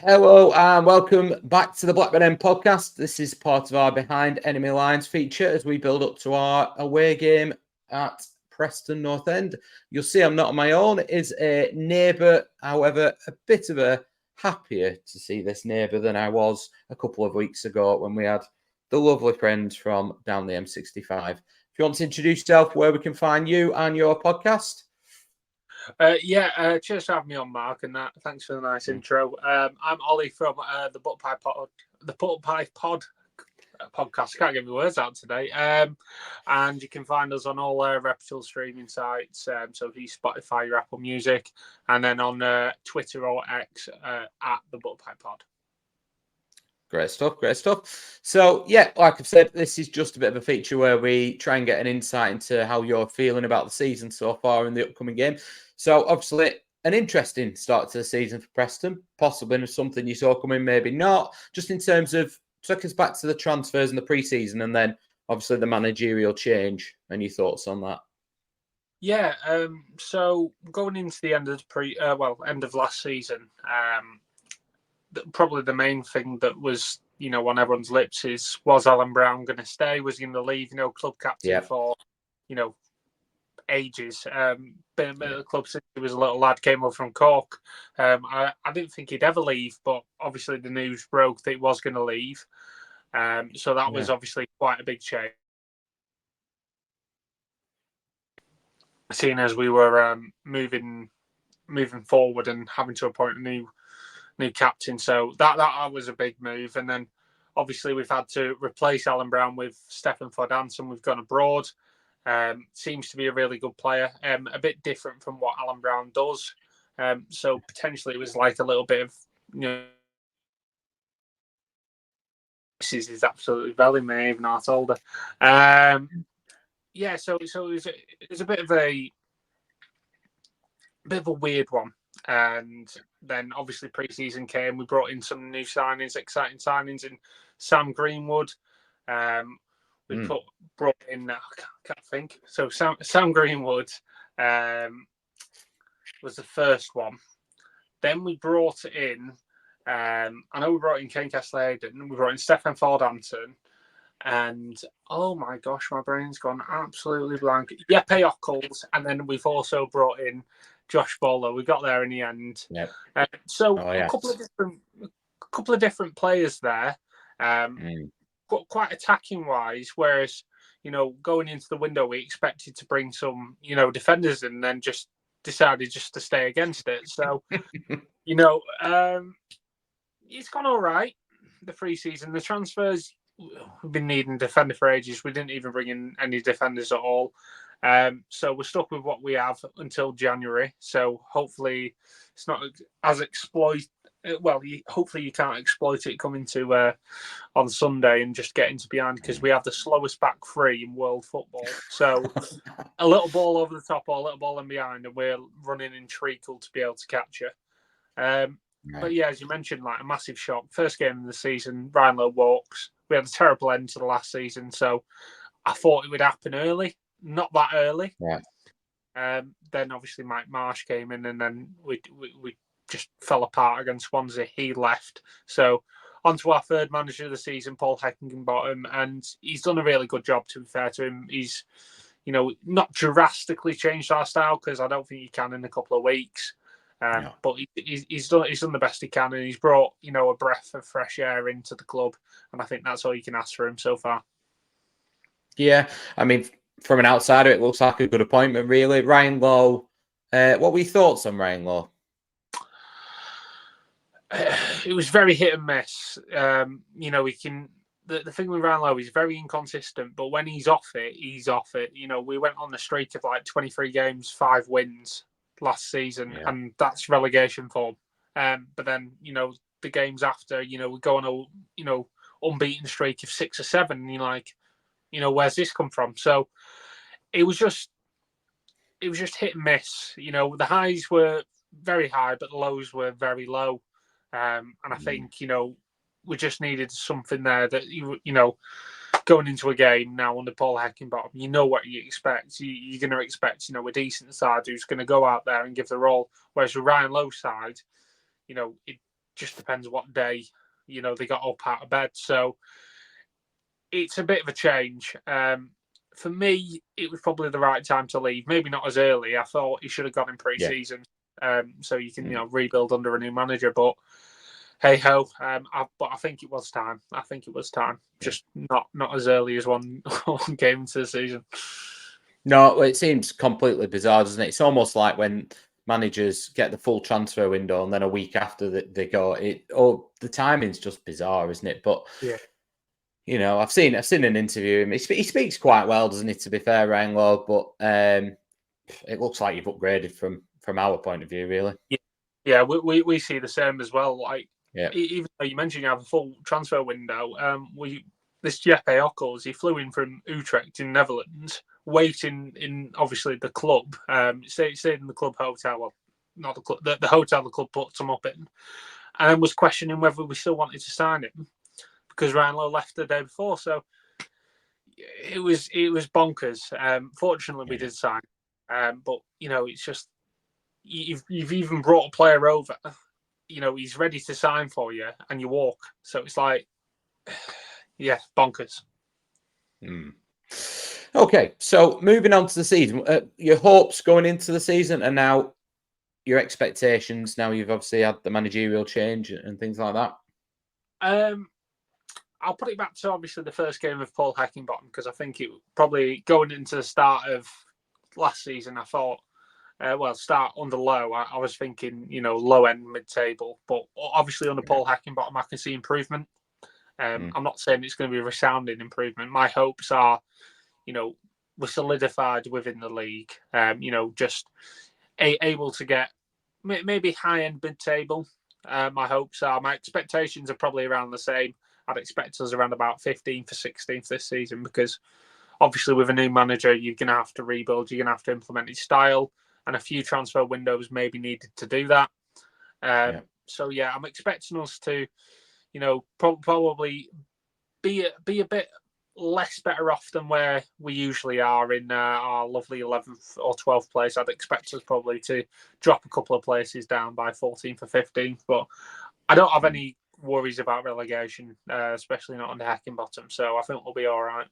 Hello and welcome back to the Blackburn End podcast. This is part of our Behind Enemy Lines feature as we build up to our away game at Preston North End. You'll see I'm not on my own. It is a neighbour, however, a bit of a happier to see this neighbour than I was a couple of weeks ago when we had the lovely friends from down the M65. If you want to introduce yourself, where we can find you and your podcast. Cheers for having me on, Mark, and thanks for the nice intro. I'm Ollie from the Butterpie Pod podcast. I can't get my words out today. And you can find us on all reputable streaming sites. So if you Spotify, your Apple Music, and then on Twitter or X at the Butterpie Pod. Great stuff. So, yeah, like I've said, this is just a bit of a feature where we try and get an insight into how you're feeling about the season so far in the upcoming game. So, obviously, an interesting start to the season for Preston. Possibly something you saw coming, maybe not. Just in terms of, take us back to the transfers in the pre-season and then, obviously, the managerial change and your thoughts on that. Yeah, so going into the end of end of last season, probably the main thing that was, on everyone's lips was Alan Brown going to stay? Was he going to leave? Club captain for, ages. Been at the club since he was a little lad. Came over from Cork. I didn't think he'd ever leave, but obviously the news broke that he was going to leave. So that was obviously quite a big change. Seeing as we were moving forward and having to appoint a new captain, so that was a big move. And then obviously we've had to replace Alan Brown with Stefan Fordanson. We've gone abroad. Seems to be a really good player, a bit different from what Alan Brown does. So potentially it was like a little bit of, this is absolutely belly me, even though I told her. So it was a bit of a weird one. And then obviously pre-season came. We brought in some new signings, exciting signings in Sam Greenwood. We brought in, I can't think. So Sam Greenwood was the first one. Then we brought in, I know we brought in Kane Castle-Hayden. We brought in Stefan Fordanson. And oh my gosh, my brain's gone absolutely blank. Jeppe Ockels, and then we've also brought in Josh Bowler. We got there in the end. Yep. A couple of different players there. Quite attacking wise. Whereas going into the window, we expected to bring some defenders in, and then just decided just to stay against it. So it's gone all right. The pre-season, the transfers. We've been needing defender for ages. We didn't even bring in any defenders at all. So we're stuck with what we have until January. So hopefully it's not as hopefully you can't exploit it coming to on Sunday and just getting to behind, because we have the slowest back three in world football. So a little ball over the top or a little ball in behind, and we're running in treacle to be able to catch you. But yeah, as you mentioned, like a massive shock. First game of the season, Ryan Lowe walks. We had a terrible end to the last season, so I thought it would happen early. Not that early. Yeah. Then obviously Mike Marsh came in, and then we just fell apart against Swansea. He left. So on to our third manager of the season, Paul Heckingbottom, and he's done a really good job, to be fair to him. He's not drastically changed our style, because I don't think he can in a couple of weeks. But he's done the best he can, and he's brought a breath of fresh air into the club, and I think that's all you can ask for him so far. Yeah, I mean, from an outsider, it looks like a good appointment, really. Ryan Lowe, what were your thoughts on Ryan Lowe? It was very hit and miss. He can. The thing with Ryan Lowe, he's very inconsistent, but when he's off it, he's off it. We went on the streak of like 23 games, 5 wins last season, and that's relegation form. But then the games after, we go on a unbeaten streak of 6 or 7, and you're like, where's this come from? So it was just hit and miss. The highs were very high, but the lows were very low. And I think we just needed something there that going into a game now under Paul Heckingbottom, what you expect. You're going to expect, a decent side who's going to go out there and give their all. Whereas with Ryan Lowe's side, just depends what day, they got up out of bed. So it's a bit of a change. For me, it was probably the right time to leave. Maybe not as early. I thought he should have gone in pre-season, so you can rebuild under a new manager. But hey ho, but I think it was time. Just not as early as one game into the season. No, it seems completely bizarre, doesn't it? It's almost like when managers get the full transfer window and then a week after they go, the timing's just bizarre, isn't it? But yeah. I've seen an interview. He speaks quite well, doesn't he? To be fair, Ryan Lowe, but it looks like you've upgraded from our point of view, really. Yeah, we see the same as well. Like, even though you mentioned you have a full transfer window, this Jeppe Ockels, he flew in from Utrecht in Netherlands, waiting in obviously the club, stayed in the club hotel. Well, not the club, the hotel the club put him up in, and was questioning whether we still wanted to sign him because Ryan Lowe left the day before. So it was bonkers. Fortunately, we did sign, but it's just you've even brought a player over. He's ready to sign for you, and you walk. So it's like, yeah, bonkers. Okay, so moving on to the season, your hopes going into the season, and now your expectations. Now you've obviously had the managerial change and things like that. I'll put it back to obviously the first game of Paul Heckingbottom, because I think it probably going into the start of last season, I thought, start under Lowe. I was thinking, low end, mid table, but obviously under Paul Heckingbottom, I can see improvement. I'm not saying it's going to be a resounding improvement. My hopes are, we're solidified within the league. Just able to get maybe high end, mid table. My hopes are, my expectations are probably around the same. I'd expect us around about 15th or 16th this season, because obviously with a new manager, you're going to have to rebuild. You're going to have to implement his style, and a few transfer windows may be needed to do that. So yeah, I'm expecting us to, probably be a bit less better off than where we usually are in our lovely 11th or 12th place. I'd expect us probably to drop a couple of places down by 14th or 15th, but I don't have any worries about relegation, especially not under Heckingbottom. So I think we'll be all right.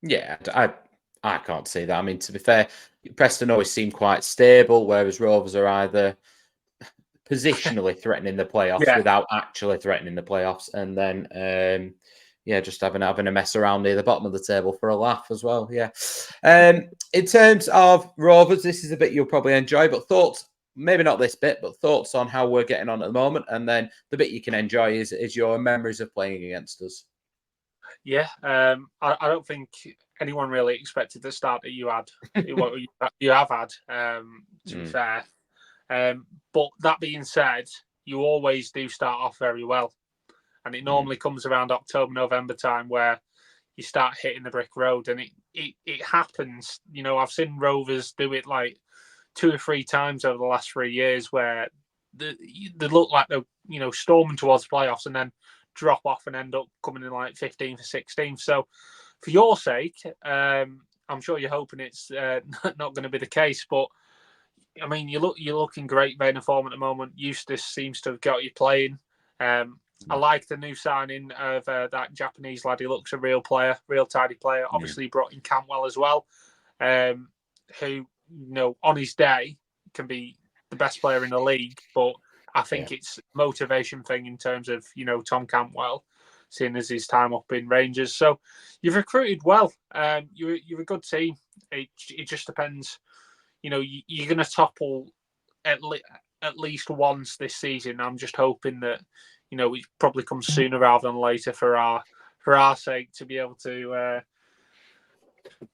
Yeah, I can't see that. I mean, to be fair, Preston always seem quite stable, whereas Rovers are either positionally threatening the playoffs without actually threatening the playoffs, and then just having a mess around near the bottom of the table for a laugh as well. Yeah. In terms of Rovers, this is a bit you'll probably enjoy, but thoughts. Maybe not this bit, but thoughts on how we're getting on at the moment. And then the bit you can enjoy is your memories of playing against us. Yeah, I don't think anyone really expected the start that you had. You have had, to be fair. But that being said, you always do start off very well. And it normally comes around October, November time where you start hitting the brick road. And it happens. I've seen Rovers do it like 2 or 3 times over the last 3 years where they look like they're storming towards playoffs and then drop off and end up coming in like 15th or 16th. So for your sake, I'm sure you're hoping it's not going to be the case. But I mean, you're looking great vein of form at the moment. Eustace seems to have got you playing. I like the new signing of that Japanese lad. He looks a real player, real tidy player. Obviously, brought in Cantwell as well, who, on his day can be the best player in the league. But I think it's a motivation thing in terms of, Tom Cantwell, seeing as his time up in Rangers. So you've recruited well. You're a good team. It just depends. You're going to topple at least once this season. I'm just hoping that, it probably comes sooner rather than later for our sake to be able to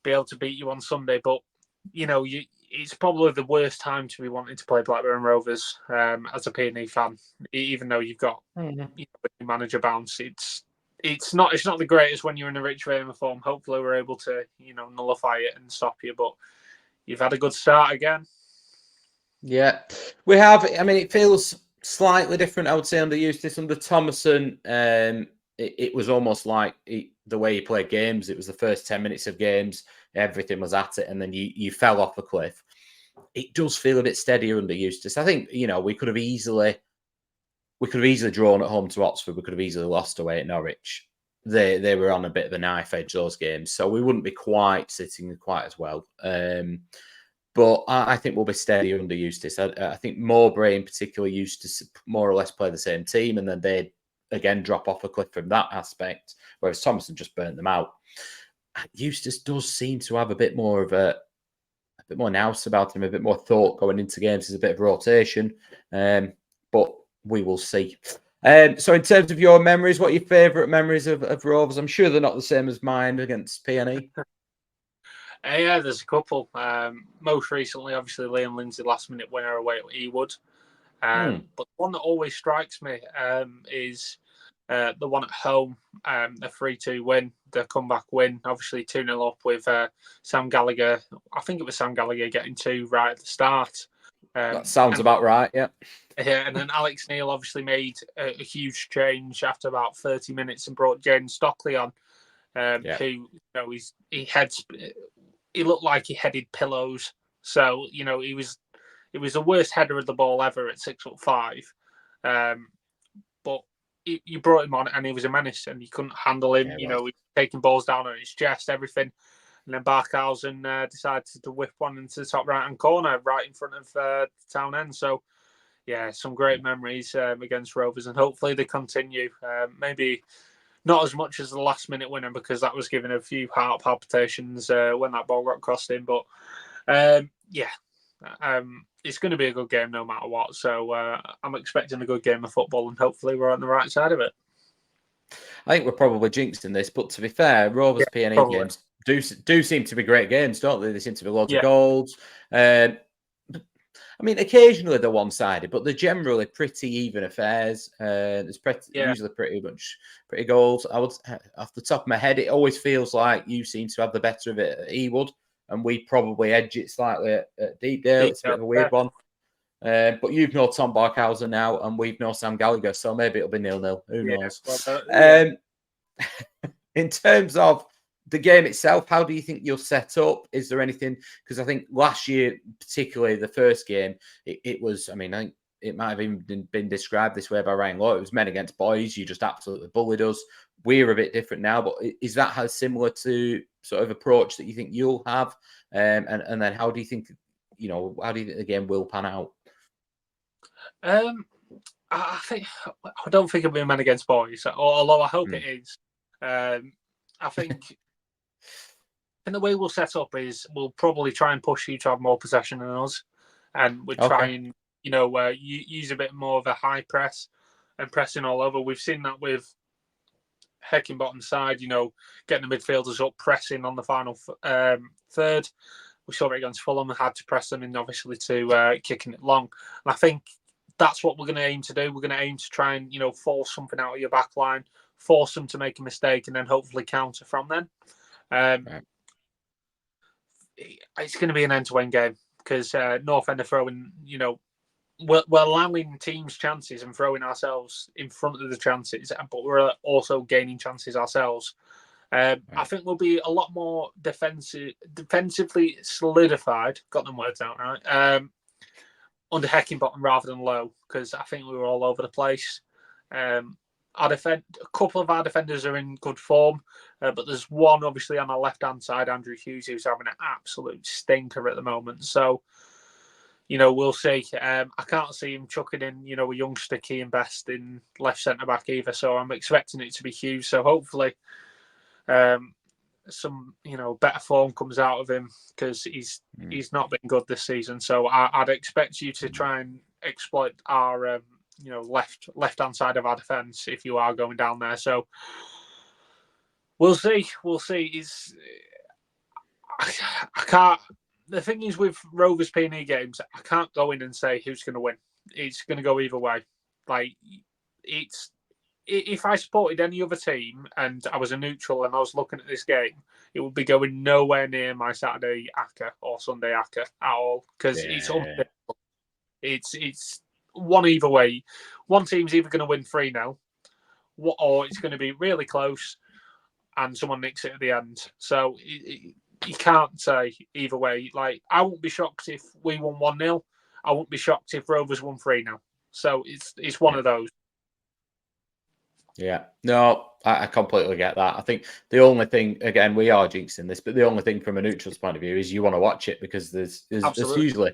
beat you on Sunday. But it's probably the worst time to be wanting to play Blackburn Rovers as a P&E fan, even though you've got manager bounce. It's not the greatest when you're in a rich vein of form. Hopefully we're able to nullify it and stop you, but you've had a good start again. Yeah, we have. I mean, it feels slightly different, I would say, under Eustace. Under Thomason, it was almost like the way he played games. It was the first 10 minutes of games, everything was at it, and then you fell off a cliff. It does feel a bit steadier under Eustace. I think, we could have easily we could have easily drawn at home to Oxford. We could have easily lost away at Norwich. They were on a bit of a knife edge, those games, so we wouldn't be quite sitting quite as well. But I think we'll be steady under Eustace. I think Mowbray in particular used to more or less play the same team, and then they'd again drop off a cliff from that aspect, whereas Thomason just burnt them out. Eustace does seem to have a bit more nous about him, a bit more thought going into games. There's a bit of rotation, but we will see. So in terms of your memories, what are your favourite memories of Rovers? I'm sure they're not the same as mine against PNE. Yeah, there's a couple. Most recently, obviously, Liam Lindsay last-minute winner away at Ewood. But the one that always strikes me is the one at home, the 3-2 win, the comeback win, obviously 2-0 up with Sam Gallagher. I think it was Sam Gallagher getting 2 right at the start. That sounds about right, yeah. Yeah, and then Alex Neil obviously made a huge change after about 30 minutes and brought Jaden Stockley on, who, he looked like he headed pillows. So, it was the worst header of the ball ever at 6'5". But you brought him on and he was a menace and you couldn't handle him. He was taking balls down on his chest, everything. And then Barkhausen decided to whip one into the top right-hand corner, right in front of the town end. So, yeah, some great memories against Rovers, and hopefully they continue. Maybe not as much as the last-minute winner, because that was giving a few heart palpitations when that ball got crossed in. But, it's going to be a good game no matter what. So I'm expecting a good game of football, and hopefully we're on the right side of it. I think we're probably jinxing this, but to be fair, Rovers PNE games do seem to be great games, don't they? They seem to be loads of goals. I mean, occasionally they're one-sided, but they're generally pretty even affairs. There's usually pretty goals. I would, off the top of my head, it always feels like you seem to have the better of it at Ewood, and we probably edge it slightly at Deepdale. It's a bit of a weird one. But you've no Tom Barkhausen now, and we've no Sam Gallagher, so maybe it'll be 0-0. Who knows? In terms of the game itself, how do you think you'll set up? Is there anything? Because I think last year, particularly the first game, it was, I think it might have even been described this way by Ryan Law. It was men against boys. You just absolutely bullied us. We're a bit different now, but is that how similar to sort of approach that you think you'll have? And then how do you think, how do you think the game will pan out? I don't think it'll be men against boys, although I hope it is. I think the way we'll set up is we'll probably try and push you to have more possession than us, and we'll try and use a bit more of a high press and pressing all over. We've seen that with Heckingbottom's side, getting the midfielders up, pressing on the final third. We saw it against Fulham and had to press them in, obviously, to kicking it long. And I think that's what we're going to aim to do. We're going to aim to try and, force something out of your back line, force them to make a mistake, and then hopefully counter from then. It's going to be an end-to-end game because North End are throwing, we're allowing teams chances and throwing ourselves in front of the chances, but we're also gaining chances ourselves. I think we'll be a lot more defensively solidified, got them words out right, under Heckingbottom rather than Low, because I think we were all over the place. A couple of our defenders are in good form, but there's one obviously on our left-hand side, Andrew Hughes, who's having an absolute stinker at the moment. So, we'll see. I can't see him chucking in, a youngster Kean Best in left centre-back either, so I'm expecting it to be Hughes. So hopefully some, better form comes out of him, because he's not been good this season. So I'd expect you to try and exploit our left-hand side of our defence if you are going down there. So we'll see. I can't. The thing is with Rovers PNE games, I can't go in and say who's going to win. It's going to go either way. If I supported any other team and I was a neutral and I was looking at this game, it would be going nowhere near my Saturday ACCA or Sunday ACCA at all, because it's unpredictable. It's one either way. One team's either going to win 3-0, or it's going to be really close and someone nicks it at the end. So you can't say either way. I wouldn't be shocked if we won 1-0. I wouldn't be shocked if Rovers won 3-0. So it's one of those. Yeah, no, I completely get that. I think the only thing, again, we are jinxing this, but the only thing from a neutral's point of view is you want to watch it because there's Absolutely. usually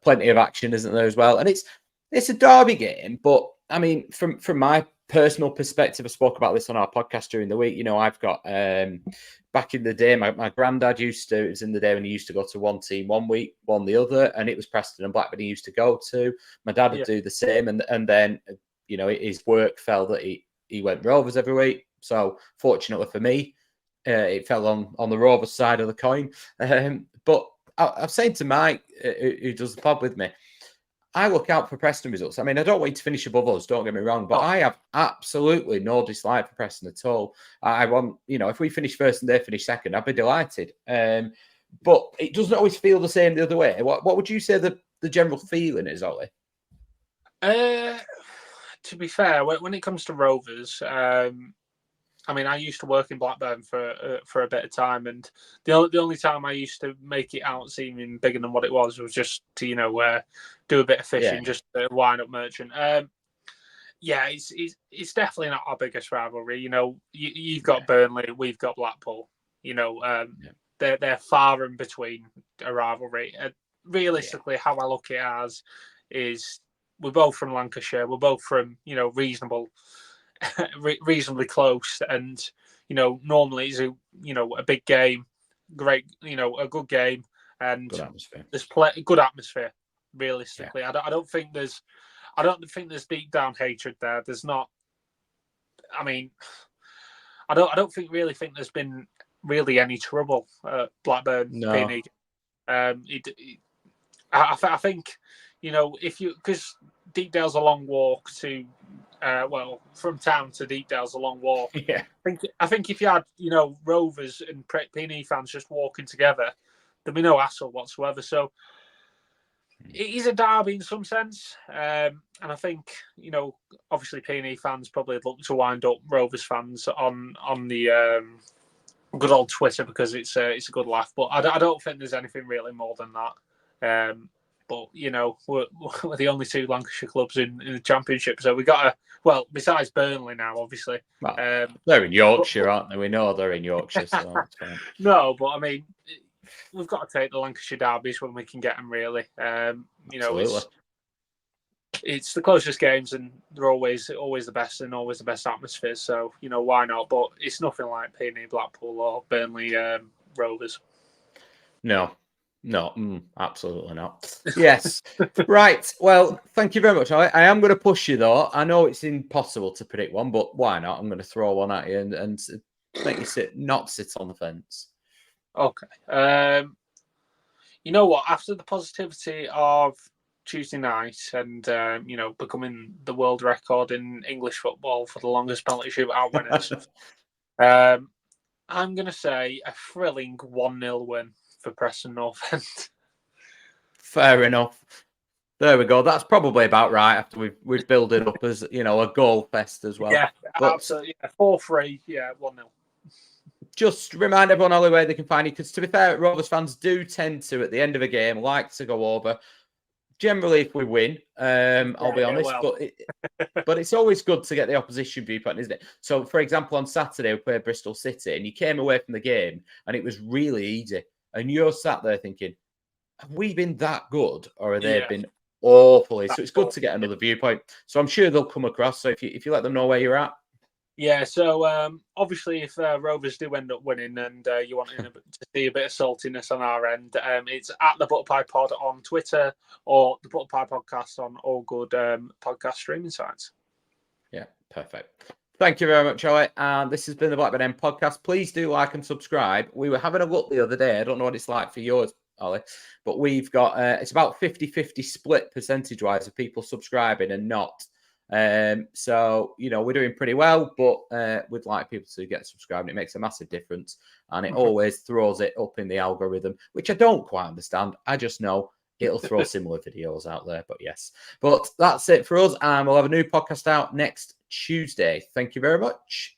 plenty of action, isn't there, as well? And it's a derby game, but I mean, from my personal perspective, I spoke about this on our podcast during the week. You know, I've got back in the day, my granddad used to. It was in the day when he used to go to one team one week, one the other, and it was Preston and Blackburn he used to go to. My dad would do the same, and then you know his work fell that he went Rovers every week. So fortunately for me, it fell on the Rovers side of the coin. But I'm saying to Mike, who does the pod with me, I look out for Preston results. I mean, I don't want you to finish above us, don't get me wrong, but I have absolutely no dislike for Preston at all. I want, you know, if we finish first and they finish second, I'd be delighted. But it doesn't always feel the same the other way. What would you say the general feeling is, Ollie? To be fair, when it comes to Rovers, I mean, I used to work in Blackburn for a bit of time, and the only time I used to make it out seeming bigger than what it was just to do a bit of fishing, just to wind up merchant. Yeah, it's definitely not our biggest rivalry. You know, you've got Burnley, we've got Blackpool. You know, they're far in between a rivalry. Realistically, how I look at it as is we're both from Lancashire. We're both from reasonably close, and normally it's a big game, great, a good game, and good atmosphere. There's good atmosphere. Realistically, I don't think there's deep down hatred there. There's not. I mean, I don't think there's been really any trouble at Blackburn. No. I think because Deepdale's a long walk to. From town to Deepdale's a long walk. Yeah. I think if you had, Rovers and P&E fans just walking together, there'd be no hassle whatsoever. So it is a derby in some sense. And I think, obviously P&E fans probably look to wind up Rovers fans on the good old Twitter because it's a good laugh. But I don't think there's anything really more than that. But, we're the only two Lancashire clubs in the Championship. So we got besides Burnley now, obviously. Well, they're in Yorkshire, aren't they? We know they're in Yorkshire, so that's fine. No, but I mean, we've got to take the Lancashire derbies when we can get them, really. It's the closest games and they're always the best and always the best atmospheres. So, why not? But it's nothing like P&E Blackpool or Burnley Rovers. No, absolutely not. Yes. Right. Well, thank you very much. I am going to push you, though. I know it's impossible to predict one, but why not? I'm going to throw one at you and make you not sit on the fence. Okay. You know what? After the positivity of Tuesday night and, becoming the world record in English football for the longest penalty shootout winners, I'm going to say a thrilling 1-0 win for Preston North End. Fair enough. There we go. That's probably about right after we've built it up as, a goal fest as well. Yeah, absolutely. 4-3, 1-0. Just remind everyone, Ollie, where they can find you, because to be fair, Rovers fans do tend to, at the end of a game, like to go over. Generally, if we win, I'll be honest, but it's always good to get the opposition viewpoint, isn't it? So, for example, on Saturday, we played Bristol City, and you came away from the game, and it was really easy. And you're sat there thinking, have we been that good, or have they been awfully? So it's good to get another viewpoint. So I'm sure they'll come across. So if you let them know where you're at. Yeah, so obviously if Rovers do end up winning and you want to see a bit of saltiness on our end, it's at the Butterpie Pod on Twitter or the Butterpie Podcast on all good podcast streaming sites. Yeah, perfect. Thank you very much, Ollie. And this has been the Blackburn End Podcast. Please do like and subscribe. We were having a look the other day. I don't know what it's like for yours, Ollie, but we've got, it's about 50-50 split percentage-wise of people subscribing and not. So, we're doing pretty well, but we'd like people to get subscribed. It makes a massive difference. And it always throws it up in the algorithm, which I don't quite understand. I just know it'll throw similar videos out there, but yes. But that's it for us. And we'll have a new podcast out next Tuesday. Thank you very much.